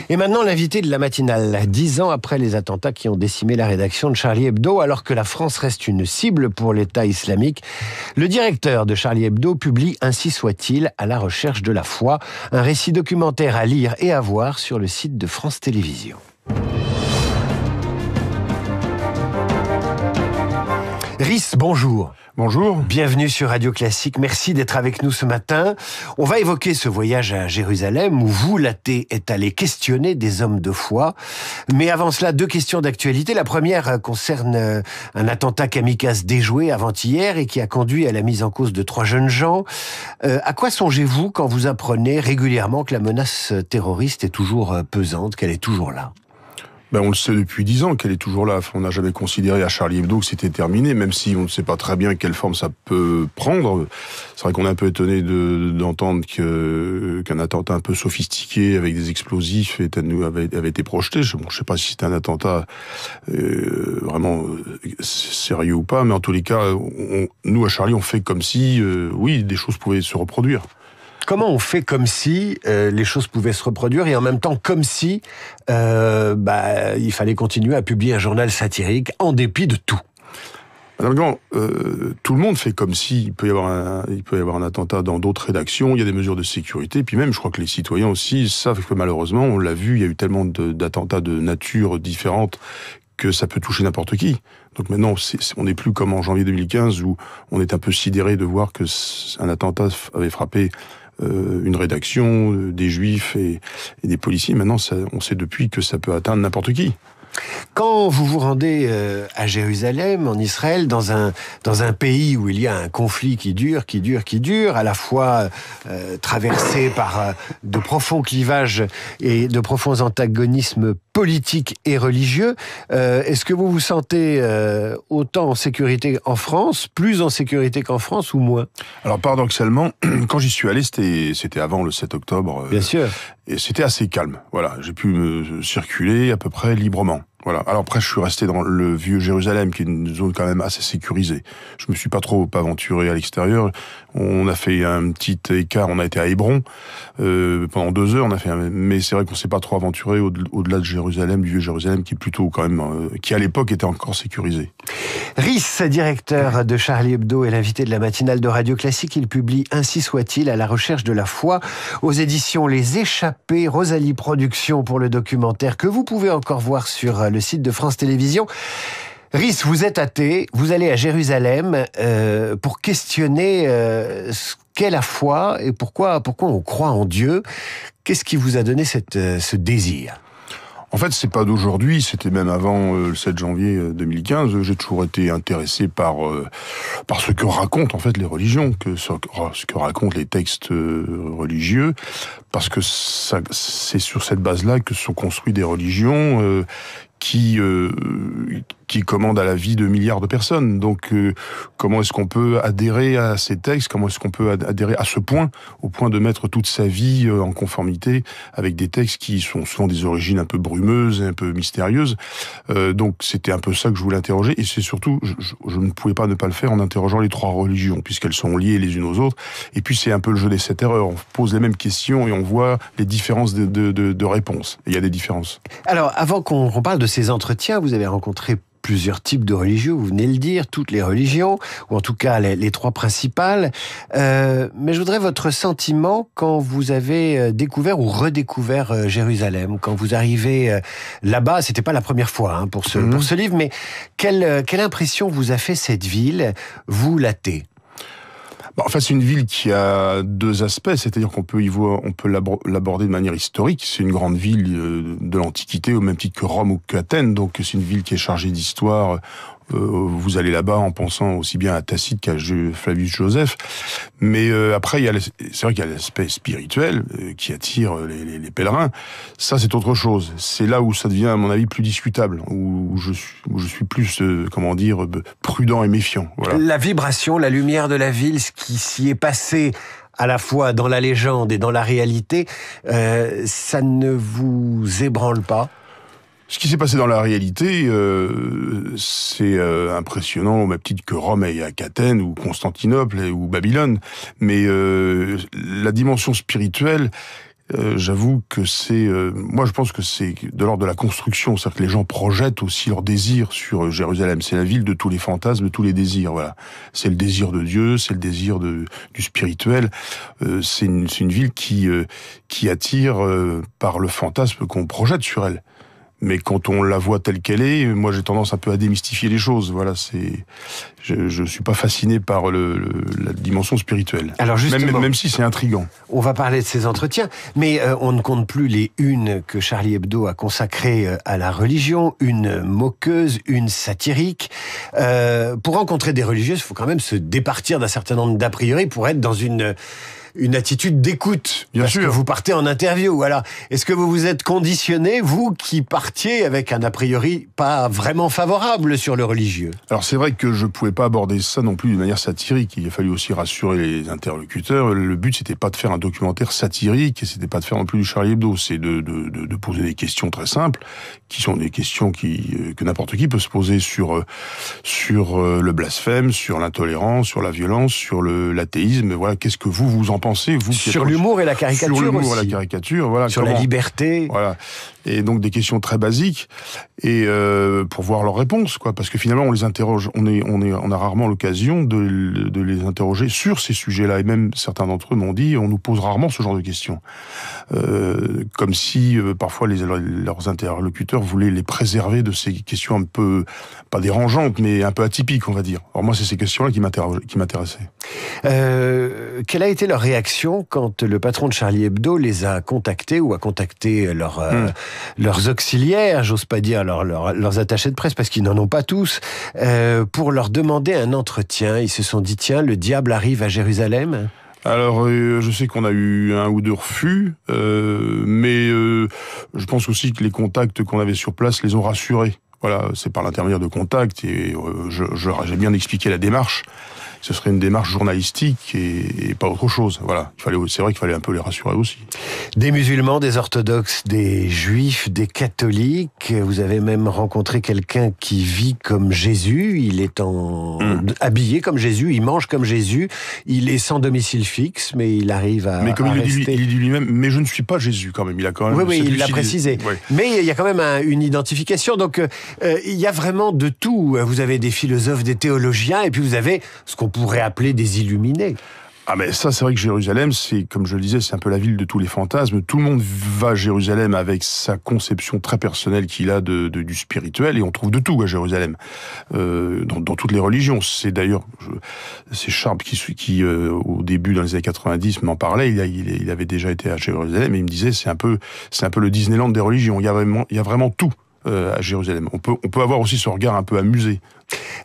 Et maintenant, l'invité de la matinale, 10 ans après les attentats qui ont décimé la rédaction de Charlie Hebdo, alors que la France reste une cible pour l'État islamique, le directeur de Charlie Hebdo publie Ainsi soit-il, à la recherche de la foi, un récit documentaire à lire et à voir sur le site de France Télévisions. Rhys, bonjour. Bonjour. Bienvenue sur Radio Classique. Merci d'être avec nous ce matin. On va évoquer ce voyage à Jérusalem où vous, l'athée, êtes allé questionner des hommes de foi. Mais avant cela, 2 questions d'actualité. La première concerne un attentat kamikaze déjoué avant-hier et qui a conduit à la mise en cause de 3 jeunes gens. À quoi songez-vous quand vous apprenez régulièrement que la menace terroriste est toujours pesante, qu'elle est toujours là ? On le sait depuis 10 ans qu'elle est toujours là. On n'a jamais considéré à Charlie Hebdo que c'était terminé, même si on ne sait pas très bien quelle forme ça peut prendre. C'est vrai qu'on est un peu étonné d'entendre qu'un attentat un peu sophistiqué avec des explosifs avait été projeté. Je ne sais pas si c'était un attentat vraiment sérieux ou pas, mais en tous les cas, nous à Charlie, on fait comme si, oui, des choses pouvaient se reproduire. Comment on fait comme si les choses pouvaient se reproduire et en même temps comme si il fallait continuer à publier un journal satirique en dépit de tout ? Madame Gand, tout le monde fait comme si il peut y avoir un attentat dans d'autres rédactions, il y a des mesures de sécurité, puis même je crois que les citoyens aussi savent que malheureusement, on l'a vu, il y a eu tellement d'attentats de nature différente que ça peut toucher n'importe qui. Donc maintenant, on n'est plus comme en janvier 2015 où on est un peu sidéré de voir que un attentat avait frappé une rédaction, des juifs et des policiers. Maintenant, on sait depuis que ça peut atteindre n'importe qui. Quand vous vous rendez à Jérusalem, en Israël, dans un pays où il y a un conflit qui dure, à la fois traversé par de profonds clivages et de profonds antagonismes politiques et religieux, est-ce que vous vous sentez autant en sécurité en France, plus en sécurité qu'en France ou moins ? Alors paradoxalement, quand j'y suis allé, c'était avant le 7 octobre. Bien sûr. Et c'était assez calme. Voilà, j'ai pu me circuler à peu près librement. Voilà. Alors après, je suis resté dans le vieux Jérusalem, qui est une zone quand même assez sécurisée. Je me suis pas trop aventuré à l'extérieur. On a fait un petit écart. On a été à Hébron pendant 2 heures. Mais c'est vrai qu'on s'est pas trop aventuré au-delà de Jérusalem, du vieux Jérusalem, qui est plutôt quand même, qui à l'époque était encore sécurisé. Rhys, directeur de Charlie Hebdo, est l'invité de la matinale de Radio Classique. Il publie Ainsi soit-il, à la recherche de la foi, aux éditions Les Échappés, Rosalie Productions pour le documentaire que vous pouvez encore voir sur le site de France Télévisions. Rhys, vous êtes athée, vous allez à Jérusalem pour questionner ce qu'est la foi et pourquoi on croit en Dieu. Qu'est-ce qui vous a donné ce désir ? En fait, c'est pas d'aujourd'hui, c'était même avant le 7 janvier 2015. J'ai toujours été intéressé par ce que racontent en fait les religions, ce que racontent les textes religieux, parce que c'est sur cette base-là que sont construites des religions qui commandent à la vie de milliards de personnes. Donc, comment est-ce qu'on peut adhérer à ces textes ? Comment est-ce qu'on peut adhérer à ce point, au point de mettre toute sa vie en conformité avec des textes qui sont souvent des origines un peu brumeuses et un peu mystérieuses. Donc, c'était un peu ça que je voulais interroger. Et c'est surtout, je ne pouvais pas ne pas le faire en interrogeant les 3 religions, puisqu'elles sont liées les unes aux autres. Et puis, c'est un peu le jeu des 7 erreurs. On pose les mêmes questions et on voit les différences de réponses. Et il y a des différences. Alors, avant qu'on parle de ces entretiens, vous avez rencontré plusieurs types de religieux, vous venez de le dire, toutes les religions, ou en tout cas les 3 principales. Mais je voudrais votre sentiment quand vous avez découvert ou redécouvert Jérusalem, quand vous arrivez là-bas. C'était pas la première fois pour ce livre, mais quelle impression vous a fait cette ville, vous l'athée ? En fait, c'est une ville qui a 2 aspects, c'est-à-dire qu'on peut l'aborder de manière historique. C'est une grande ville de l'Antiquité, au même titre que Rome ou qu'Athènes, donc c'est une ville qui est chargée d'histoire. Vous allez là-bas en pensant aussi bien à Tacite qu'à Flavius Joseph. Mais après, c'est vrai qu'il y a l'aspect spirituel qui attire les pèlerins. Ça, c'est autre chose. C'est là où ça devient, à mon avis, plus discutable, où je suis plus, prudent et méfiant. Voilà. La vibration, la lumière de la ville, ce qui s'y est passé à la fois dans la légende et dans la réalité, ça ne vous ébranle pas ? Ce qui s'est passé dans la réalité, c'est impressionnant, au même titre que Rome et Athènes, ou Constantinople, ou Babylone. Mais la dimension spirituelle, j'avoue que c'est... moi, je pense que c'est de l'ordre de la construction. C'est-à-dire que les gens projettent aussi leurs désirs sur Jérusalem. C'est la ville de tous les fantasmes, de tous les désirs. Voilà. C'est le désir de Dieu, c'est le désir du spirituel. C'est une ville qui attire par le fantasme qu'on projette sur elle. Mais quand on la voit telle qu'elle est, moi j'ai tendance un peu à démystifier les choses. Voilà, je suis pas fasciné par la dimension spirituelle. Alors justement, même si c'est intriguant. On va parler de ces entretiens, mais on ne compte plus les unes que Charlie Hebdo a consacrées à la religion, une moqueuse, une satirique. Pour rencontrer des religieuses, il faut quand même se départir d'un certain nombre d'a priori pour être dans une attitude d'écoute. Bien parce sûr. que vous partez en interview, voilà. Est-ce que vous vous êtes conditionné, vous qui partiez avec un a priori pas vraiment favorable sur le religieux? Alors c'est vrai que je pouvais pas aborder ça non plus d'une manière satirique. Il a fallu aussi rassurer les interlocuteurs. Le but c'était pas de faire un documentaire satirique et c'était pas de faire non plus du Charlie Hebdo. C'est de poser des questions très simples, qui sont des questions que n'importe qui peut se poser sur le blasphème, sur l'intolérance, sur la violence, sur l'athéisme. Voilà, qu'est-ce que vous en pensez, vous qui sur êtes l'humour et la caricature sur l'humour aussi. et la caricature, voilà. Sur la liberté. Voilà. Et donc des questions très basiques et pour voir leurs réponses, quoi. Parce que finalement on les interroge, on a rarement l'occasion de les interroger sur ces sujets-là. Et même certains d'entre eux m'ont dit, on nous pose rarement ce genre de questions, comme si parfois leurs interlocuteurs voulaient les préserver de ces questions un peu pas dérangeantes, mais un peu atypiques, on va dire. Alors moi c'est ces questions-là qui m'intéressaient. Quelle a été leur réaction quand le patron de Charlie Hebdo les a contactés ou a contacté leurs auxiliaires, j'ose pas dire leurs attachés de presse parce qu'ils n'en ont pas tous, pour leur demander un entretien? Ils se sont dit, tiens, le diable arrive à Jérusalem? Alors, je sais qu'on a eu un ou deux refus, mais je pense aussi que les contacts qu'on avait sur place les ont rassurés. Voilà, c'est par l'intermédiaire de contacts et j'ai bien expliqué la démarche. Ce serait une démarche journalistique et pas autre chose. Voilà, c'est vrai qu'il fallait un peu les rassurer aussi. Des musulmans, des orthodoxes, des juifs, des catholiques. Vous avez même rencontré quelqu'un qui vit comme Jésus. Il est habillé comme Jésus, il mange comme Jésus. Il est sans domicile fixe, mais il arrive à Mais comme à il dit lui-même, mais je ne suis pas Jésus quand même. Il a quand même. Oui, il l'a précisé. Oui. Mais il y a quand même une identification. Donc il y a vraiment de tout. Vous avez des philosophes, des théologiens, et puis vous avez ce qu'on pourrait appeler des illuminés. Ah mais ça, c'est vrai que Jérusalem, c'est, comme je le disais, c'est un peu la ville de tous les fantasmes. Tout le monde va à Jérusalem avec sa conception très personnelle qu'il a du spirituel, et on trouve de tout à Jérusalem, dans toutes les religions. C'est d'ailleurs, c'est Sharp qui au début, dans les années 90, m'en parlait. Il avait déjà été à Jérusalem, et il me disait, c'est un peu le Disneyland des religions. Il y a vraiment tout à Jérusalem. On peut avoir aussi ce regard un peu amusé.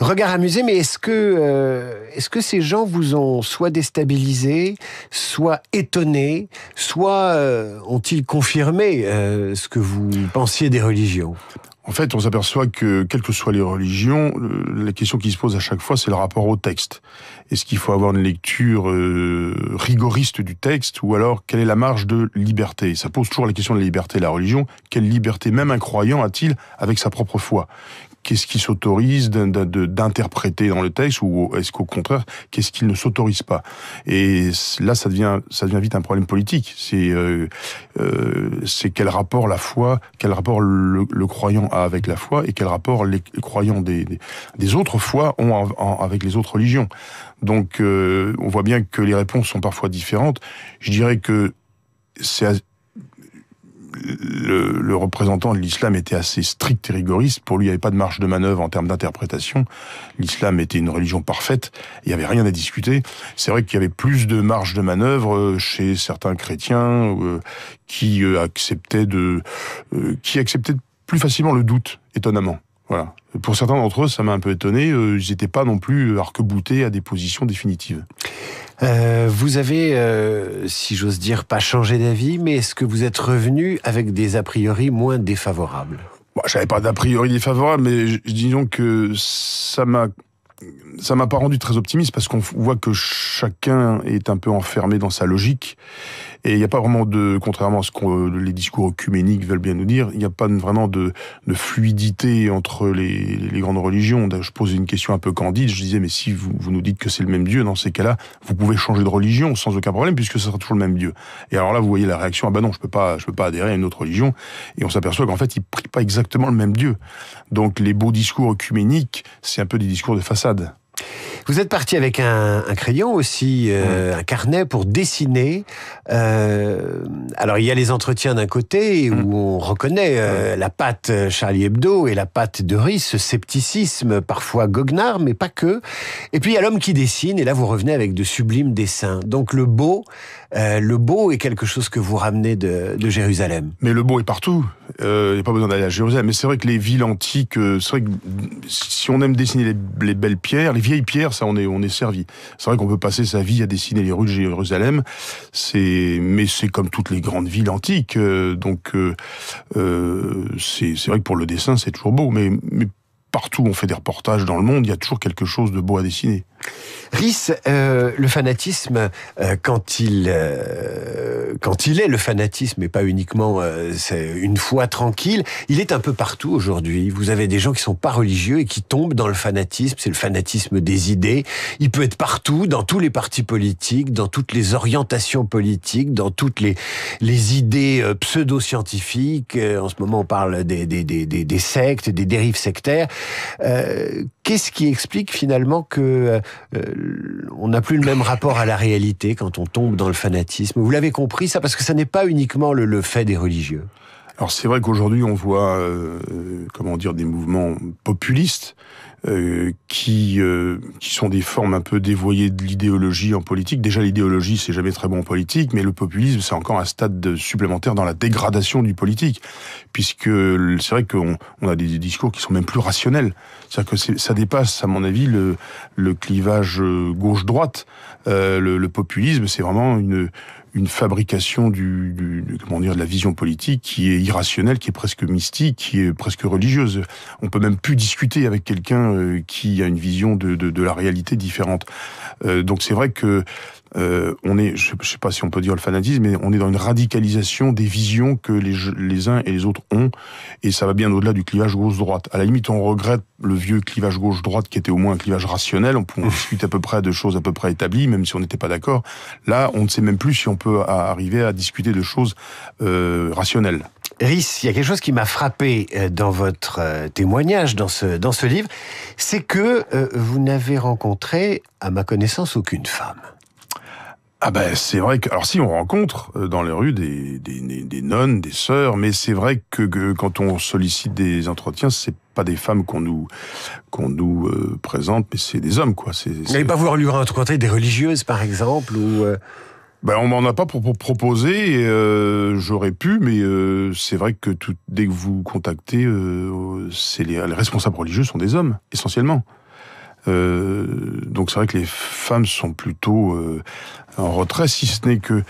Regard amusé, mais est-ce que ces gens vous ont soit déstabilisé, soit étonné, soit ont-ils confirmé ce que vous pensiez des religions? En fait, on s'aperçoit que, quelles que soient les religions, la question qui se pose à chaque fois, c'est le rapport au texte. Est-ce qu'il faut avoir une lecture rigoriste du texte, ou alors quelle est la marge de liberté? Ça pose toujours la question de la liberté de la religion. Quelle liberté même un croyant a-t-il avec sa propre foi? Qu'est-ce qui s'autorise d'interpréter dans le texte, ou est-ce qu'au contraire, qu'est-ce qu'il ne s'autorise pas? Et là, ça devient vite un problème politique. C'est quel rapport la foi, quel rapport le croyant a avec la foi, et quel rapport les croyants des autres foi ont avec les autres religions. Donc, on voit bien que les réponses sont parfois différentes. Je dirais que le représentant de l'islam était assez strict et rigoriste. Pour lui, il n'y avait pas de marge de manœuvre en termes d'interprétation. L'islam était une religion parfaite. Il n'y avait rien à discuter. C'est vrai qu'il y avait plus de marge de manœuvre chez certains chrétiens qui acceptaient plus facilement le doute, étonnamment. Voilà. Pour certains d'entre eux, ça m'a un peu étonné. Ils n'étaient pas non plus arc-boutés à des positions définitives. Vous avez, si j'ose dire, pas changé d'avis, mais est-ce que vous êtes revenu avec des a priori moins défavorables? Bon, j'avais pas d'a priori défavorable, mais disons que ça m'a pas rendu très optimiste, parce qu'on voit que chacun est un peu enfermé dans sa logique, Et il n'y a pas vraiment contrairement à ce que les discours œcuméniques veulent bien nous dire, il n'y a pas vraiment de fluidité entre les grandes religions. Je posais une question un peu candide, je disais, mais si vous nous dites que c'est le même Dieu, dans ces cas-là, vous pouvez changer de religion sans aucun problème, puisque ce sera toujours le même Dieu. Et alors là, vous voyez la réaction, ah ben non, je peux pas adhérer à une autre religion. Et on s'aperçoit qu'en fait, ils prient pas exactement le même Dieu. Donc les beaux discours œcuméniques, c'est un peu des discours de façade. Vous êtes parti avec un crayon aussi, un carnet pour dessiner. Alors il y a les entretiens d'un côté où on reconnaît la patte Charlie Hebdo et la patte de Ries, ce scepticisme parfois goguenard, mais pas que. Et puis il y a l'homme qui dessine, et là vous revenez avec de sublimes dessins. Donc le beau est quelque chose que vous ramenez de Jérusalem. Mais le beau est partout. Il n'y a pas besoin d'aller à Jérusalem. Mais c'est vrai que les villes antiques, c'est vrai que si on aime dessiner les belles pierres, les vieilles pierres, ça on est servi. C'est vrai qu'on peut passer sa vie à dessiner les rues de Jérusalem. Mais c'est comme toutes les grandes villes antiques. C'est vrai que pour le dessin, c'est toujours beau. Mais partout où on fait des reportages dans le monde, il y a toujours quelque chose de beau à dessiner. Ries, le fanatisme, quand il est le fanatisme, et pas uniquement c'est une foi tranquille, il est un peu partout aujourd'hui. Vous avez des gens qui sont pas religieux et qui tombent dans le fanatisme. C'est le fanatisme des idées. Il peut être partout, dans tous les partis politiques, dans toutes les orientations politiques, dans toutes les idées pseudo-scientifiques. En ce moment, on parle des sectes, des dérives sectaires. Qu'est-ce qui explique finalement que on n'a plus le même rapport à la réalité quand on tombe dans le fanatisme? Vous l'avez compris, ça, parce que ça n'est pas uniquement le fait des religieux. Alors c'est vrai qu'aujourd'hui on voit des mouvements populistes qui sont des formes un peu dévoyées de l'idéologie en politique. Déjà l'idéologie c'est jamais très bon en politique, mais le populisme c'est encore un stade supplémentaire dans la dégradation du politique, puisque c'est vrai qu'on a des discours qui sont même plus rationnels. C'est-à-dire que ça dépasse à mon avis le clivage gauche-droite. Le populisme c'est vraiment une fabrication de la vision politique qui est irrationnelle, qui est presque mystique, qui est presque religieuse. On peut même plus discuter avec quelqu'un qui a une vision de la réalité différente. Donc c'est vrai que je sais pas si on peut dire le fanatisme, mais on est dans une radicalisation des visions que les uns et les autres ont, et ça va bien au-delà du clivage gauche-droite. À la limite, on regrette le vieux clivage gauche-droite qui était au moins un clivage rationnel, on discute à peu près de choses à peu près établies, même si on n'était pas d'accord. Là, on ne sait même plus si on peut arriver à discuter de choses rationnelles. Ries, il y a quelque chose qui m'a frappé dans votre témoignage, dans ce livre, c'est que vous n'avez rencontré, à ma connaissance, aucune femme. Ah ben c'est vrai que, alors si on rencontre dans les rues des nonnes, des sœurs, mais c'est vrai que quand on sollicite des entretiens, c'est pas des femmes qu'on nous présente, mais c'est des hommes quoi. Vous n'allez pas vouloir lui rencontrer des religieuses par exemple ou Ben on m'en a pas proposer, j'aurais pu, mais c'est vrai que dès que vous contactez, les responsables religieux sont des hommes essentiellement. Donc c'est vrai que les femmes sont plutôt en retrait, si ce n'est que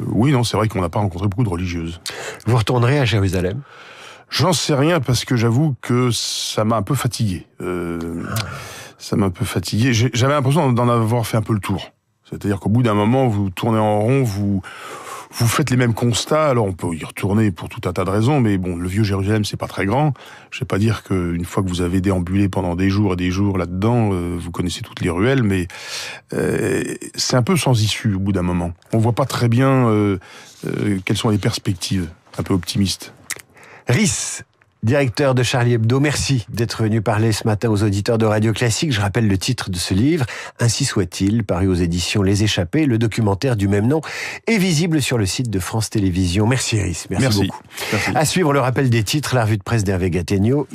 oui, non, c'est vrai qu'on n'a pas rencontré beaucoup de religieuses. Vous retournerez à Jérusalem? J'en sais rien parce que j'avoue que ça m'a un peu fatigué. Ça m'a un peu fatigué. J'avais l'impression d'en avoir fait un peu le tour. C'est-à-dire qu'au bout d'un moment, vous tournez en rond, vous faites les mêmes constats. Alors on peut y retourner pour tout un tas de raisons, mais bon, le vieux Jérusalem, c'est pas très grand. Je vais pas dire qu'une fois que vous avez déambulé pendant des jours et des jours là-dedans, vous connaissez toutes les ruelles, mais c'est un peu sans issue au bout d'un moment. On voit pas très bien quelles sont les perspectives, un peu optimistes. Ries, directeur de Charlie Hebdo, merci d'être venu parler ce matin aux auditeurs de Radio Classique. Je rappelle le titre de ce livre, Ainsi soit-il, paru aux éditions Les Échappés. Le documentaire du même nom est visible sur le site de France Télévisions. Merci Ries, merci beaucoup. Merci. À suivre le rappel des titres, la revue de presse d'Hervé Gattegno.